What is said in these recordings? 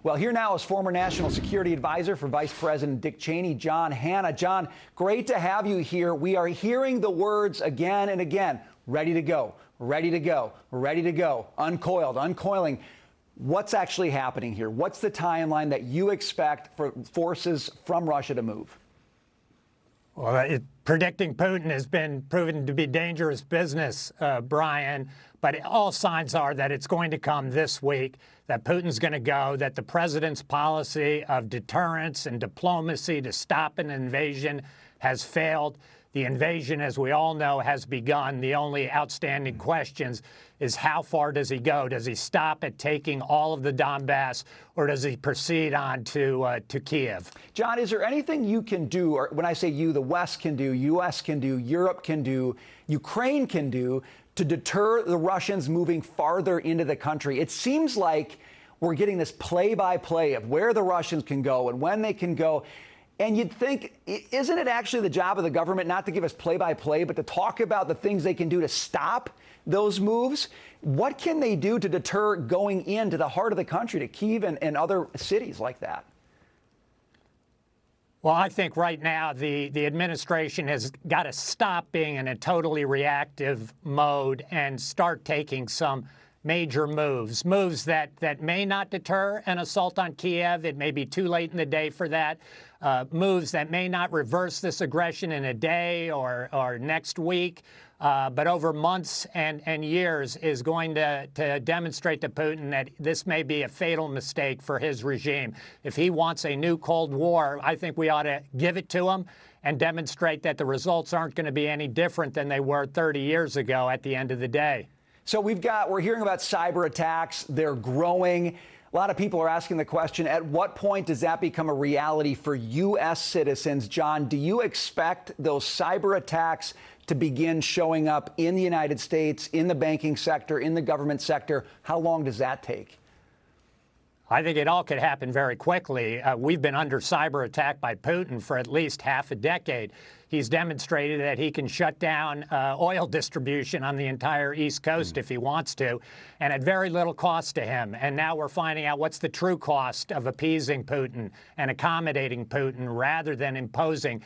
Well, here now is former National Security Advisor for Vice President Dick Cheney John Hannah. John, great to have you here. We are hearing the words again and again, ready to go, ready to go, ready to go, uncoiled, uncoiling. What's actually happening here? What's the timeline that you expect for forces from Russia to move? Well, predicting Putin has been proven to be dangerous business, Brian, but all signs are that it's going to come this week, that Putin's going to go, that the president's policy of deterrence and diplomacy to stop an invasion has failed. The invasion, as we all know, has begun. The only outstanding questions is how far does he go? Does he stop at taking all of the Donbass, or does he proceed on to Kiev? John, is there anything you can do, or when I say you, the West can do, U.S. can do, Europe can do, Ukraine can do, to deter the Russians moving farther into the country? It seems like we're getting this play-by-play of where the Russians can go and when they can go. And you'd think, isn't it actually the job of the government not to give us play-by-play, but to talk about the things they can do to stop those moves? What can they do to deter going into the heart of the country, to Kyiv and other cities like that? Well, I think right now the administration has got to stop being in a totally reactive mode and start taking some major moves that may not deter an assault on Kiev. It may be too late in the day for that. Moves that may not reverse this aggression in a day or next week, but over months and years is going to demonstrate to Putin that this may be a fatal mistake for his regime. If he wants a new Cold War, I think we ought to give it to him and demonstrate that the results aren't going to be any different than they were 30 years ago at the end of the day. So we're hearing about cyber attacks. They're growing. A lot of people are asking the question, at what point does that become a reality for U.S. citizens? John, do you expect those cyber attacks to begin showing up in the United States, in the banking sector, in the government sector? How long does that take? I think it all could happen very quickly. We've been under cyber attack by Putin for at least half a decade. He's demonstrated that he can shut down oil distribution on the entire East Coast if he wants to, and at very little cost to him. And now we're finding out what's the true cost of appeasing Putin and accommodating Putin rather than imposing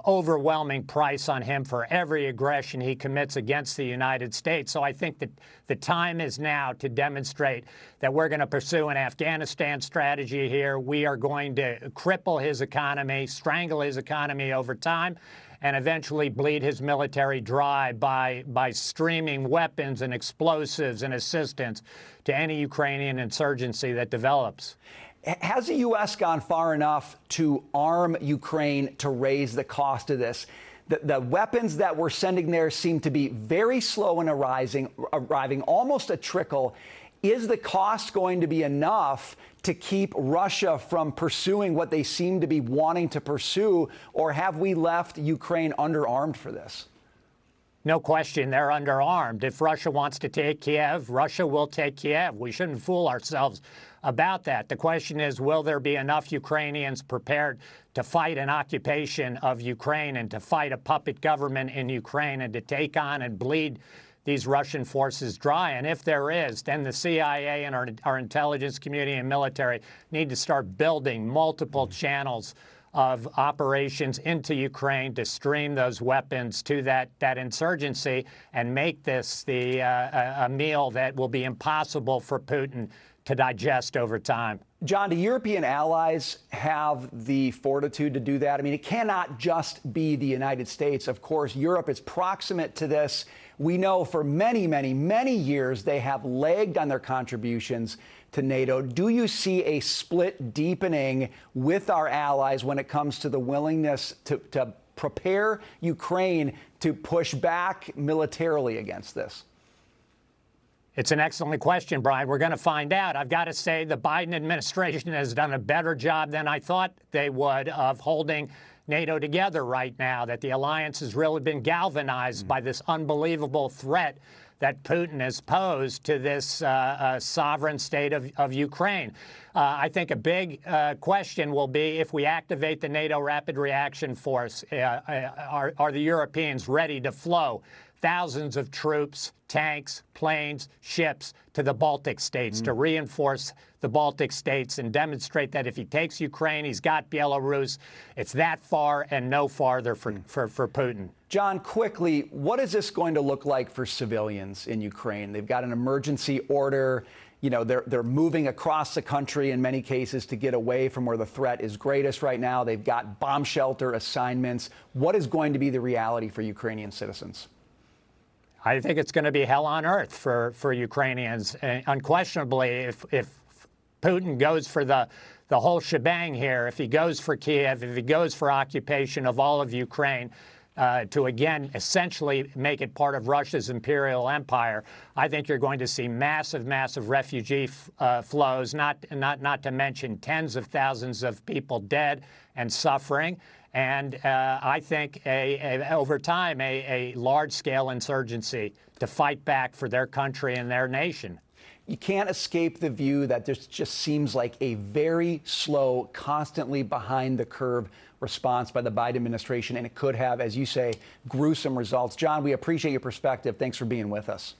overwhelming price on him for every aggression he commits against the United States. So I think that the time is now to demonstrate that we're going to pursue an Afghanistan strategy here. We are going to cripple his economy, strangle his economy over time, and eventually bleed his military dry by streaming weapons and explosives and assistance to any Ukrainian insurgency that develops. Has the U.S. gone far enough to arm Ukraine to raise the cost of this? The weapons that we're sending there seem to be very slow in arriving, almost a trickle. Is the cost going to be enough to keep Russia from pursuing what they seem to be wanting to pursue, or have we left Ukraine underarmed for this? No question, they're underarmed. If Russia wants to take Kiev, Russia will take Kiev. We shouldn't fool ourselves about that. The question is, will there be enough Ukrainians prepared to fight an occupation of Ukraine and to fight a puppet government in Ukraine and to take on and bleed these Russian forces dry? And if there is, then the CIA and our intelligence community and military need to start building multiple channels of operations into Ukraine to stream those weapons to that insurgency and make this a meal that will be impossible for Putin to digest over time. John, do European allies have the fortitude to do that? I mean, it cannot just be the United States. Of course, Europe is proximate to this. We know for many, many, many years they have lagged on their contributions to NATO. Do you see a split deepening with our allies when it comes to the willingness to prepare Ukraine to push back militarily against this? It's an excellent question, Brian. We're going to find out. I've got to say the Biden administration has done a better job than I thought they would of holding NATO together right now, that the alliance has really been galvanized by this unbelievable threat that Putin has posed to this sovereign state of Ukraine. I think a big question will be, if we activate the NATO Rapid Reaction Force, are the Europeans ready to flow thousands of troops, tanks, planes, ships to the Baltic states to reinforce the Baltic states and demonstrate that if he takes Ukraine, he's got Belarus. It's that far and no farther for Putin. John, quickly, what is this going to look like for civilians in Ukraine? They've got an emergency order. You know, they're moving across the country in many cases to get away from where the threat is greatest right now. They've got bomb shelter assignments. What is going to be the reality for Ukrainian citizens? I think it's going to be hell on earth for Ukrainians. Unquestionably, if Putin goes for the whole shebang here, if he goes for Kiev, if he goes for occupation of all of Ukraine, to again essentially make it part of Russia's imperial empire, I think you're going to see massive, massive refugee flows, not to mention tens of thousands of people dead and suffering. And I think over time, a large-scale insurgency to fight back for their country and their nation. You can't escape the view that this just seems like a very slow, constantly behind-the-curve response by the Biden administration, and it could have, as you say, gruesome results. John, we appreciate your perspective. Thanks for being with us.